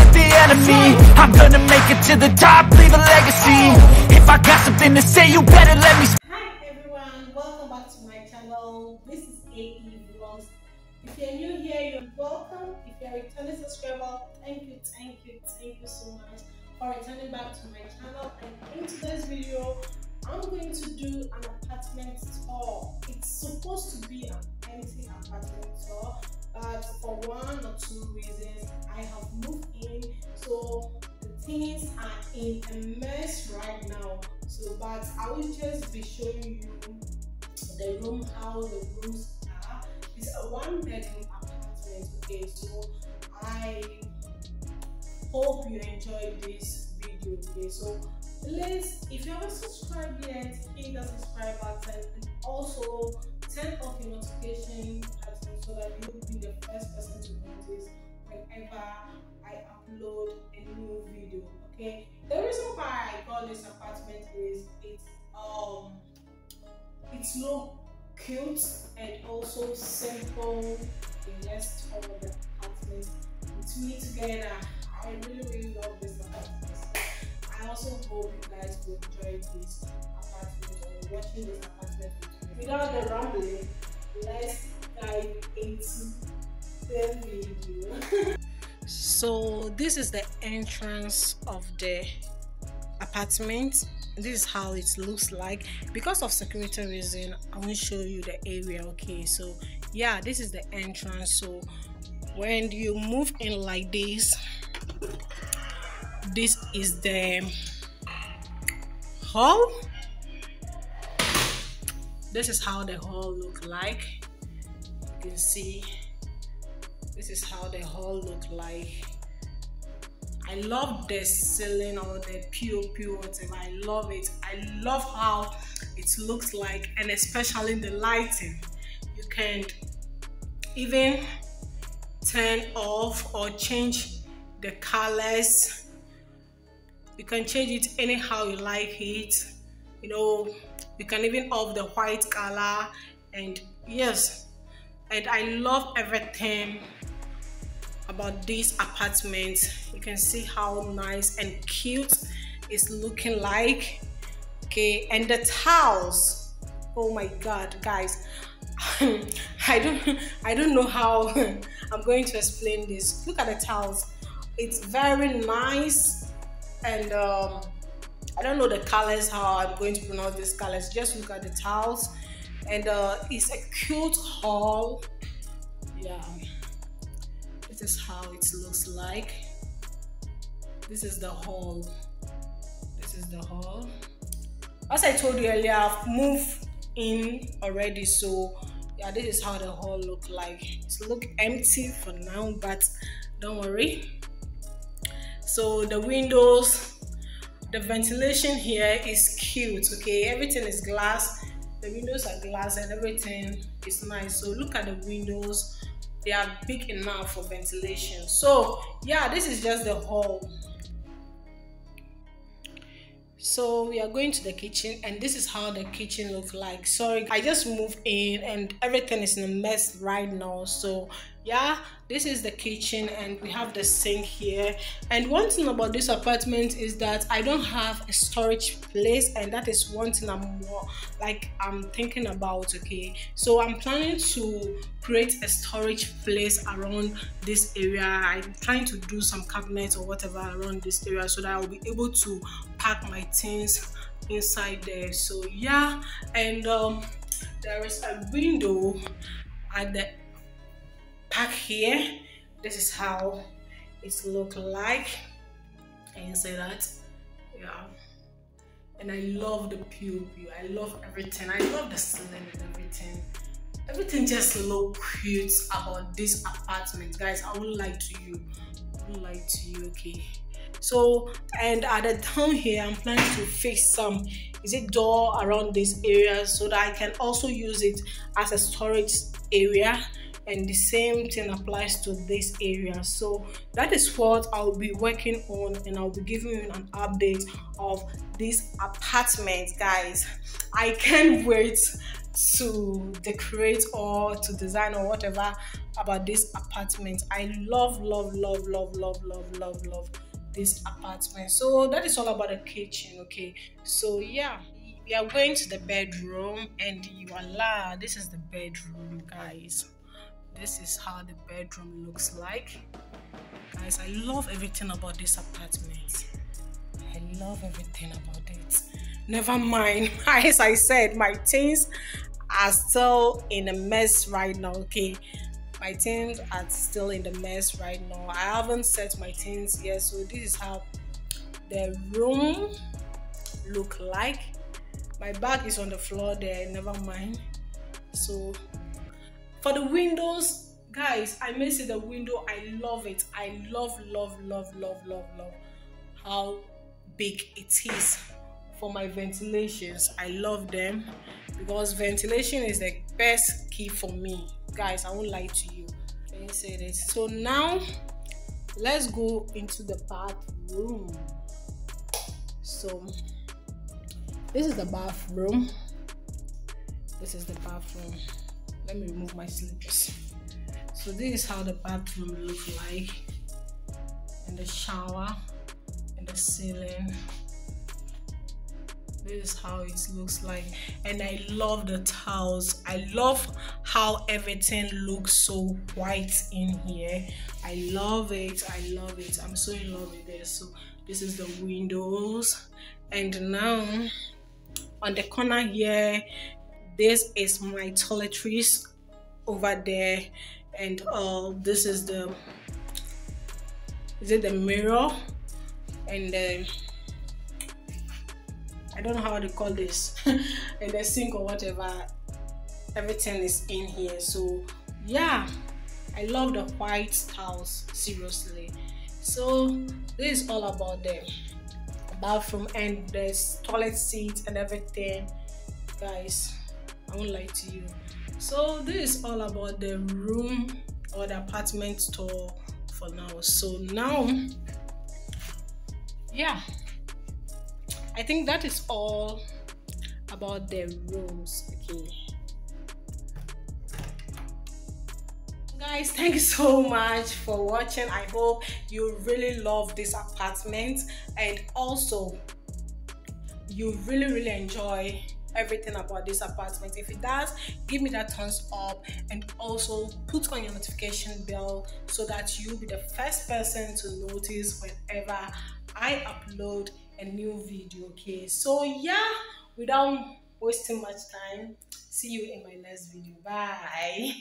defeat the enemy. I'm gonna make it to the top, leave a legacy. If I got something to say, you better let me. Hi everyone, welcome back to my channel. This is AE Vlogs. If you're new here, you're welcome. If you're a returning subscriber, thank you so much for returning back to my channel. And in today's video, I'm going to do an apartment tour. It's supposed to be an empty apartment tour, but for one or two reasons I have moved in, so the things are in a mess right now. So but I will just be showing you the room, how the rooms are. It's a one-bedroom apartment. Okay, so I hope you enjoyed this video. Okay, so please, if you haven't subscribed yet, hit the subscribe button and also turn off your notification button so that you will be the first person to notice whenever I upload a new video. Okay, the reason why I got this apartment is it's look cute and also simple. The rest of the apartment with me together. I really love this apartment. I also hope you guys will enjoy this apartment or watching this apartment with me. Without the rambling, let's dive into the video. So this is the entrance of the apartment. This is how it looks like. Because of security reason, I won't show you the area. Okay, so yeah, this is the entrance. So when you move in like this is the hall. This is how the hall look like. You can see this is how the hall look like. I love the ceiling or the POP, whatever. I love it. I love how it looks like, and especially the lighting. You can even turn off or change the colors. You can change it anyhow you like it. You know, you can even off the white color, and yes, and I love everything about this apartment. You can see how nice and cute it's looking like. Okay, and the tiles, oh my god guys, I don't know how I'm going to explain this. Look at the tiles, it's very nice. And I don't know the colors, how I'm going to pronounce these colors. Just look at the tiles, and it's a cute hall. Yeah, this is how it looks like. This is the hall. This is the hall. As I told you earlier, I've moved in already, so yeah, this is how the hall look like. It's look empty for now, but don't worry. So the windows, the ventilation here is cute. Okay, everything is glass. The windows are glass and everything is nice. So look at the windows, they are big enough for ventilation. So yeah, this is just the hall. So we are going to the kitchen, and this is how the kitchen looks like. Sorry, I just moved in and everything is in a mess right now. So yeah, this is the kitchen, and we have the sink here. And one thing about this apartment is that I don't have a storage place, and that is one thing I'm thinking about. Okay, so I'm planning to create a storage place around this area. I'm trying to do some cabinets or whatever around this area so that I'll be able to pack my things inside there. So yeah, and there is a window at the back here. This is how it look like. Can you say that? Yeah, and I love the POP. I love everything. I love the ceiling and everything. Everything just look cute about this apartment, guys. I won't lie to you. Okay, so and at the down here, I'm planning to fix some door around this area so that I can also use it as a storage area. and the same thing applies to this area. So that is what I'll be working on, and I'll be giving you an update of this apartment, guys. I can't wait to decorate or to design or whatever about this apartment. I love this apartment. So that is all about the kitchen. Okay, so yeah, we are going to the bedroom, and voila, this is the bedroom, guys. This is how the bedroom looks like, guys. I love everything about this apartment. I love everything about it. Never mind, as I said, my things are still in a mess right now. Okay, my things are still in the mess right now. I haven't set my things yet. So this is how the room look like. My bag is on the floor there, never mind. So for the windows, guys, I may say the window, I love it. I love how big it is. For my ventilations, I love them, because ventilation is the best key for me, guys. I won't lie to you. Let me say this. So now let's go into the bathroom. So this is the bathroom. This is the bathroom. Let me remove my slippers. So this is how the bathroom looks like, and the shower and the ceiling. This is how it looks like, and I love the towels. I love how everything looks so white in here. I love it. I'm so in love with this. So this is the windows, and now on the corner here, this is my toiletries over there, and this is the mirror, and I don't know how they call this and the sink or whatever. Everything is in here. So yeah, I love the white towels, seriously. So this is all about the bathroom and the toilet seat and everything, guys. I won't lie to you. So this is all about the room or the apartment tour for now. So now, yeah, I think that is all about the rooms. Okay, guys, thank you so much for watching. I hope you really love this apartment, and also you really enjoy everything about this apartment. If it does, give me that thumbs up, and also put on your notification bell so that you'll be the first person to notice whenever I upload a new video. Okay, so yeah, without wasting much time, see you in my next video. Bye.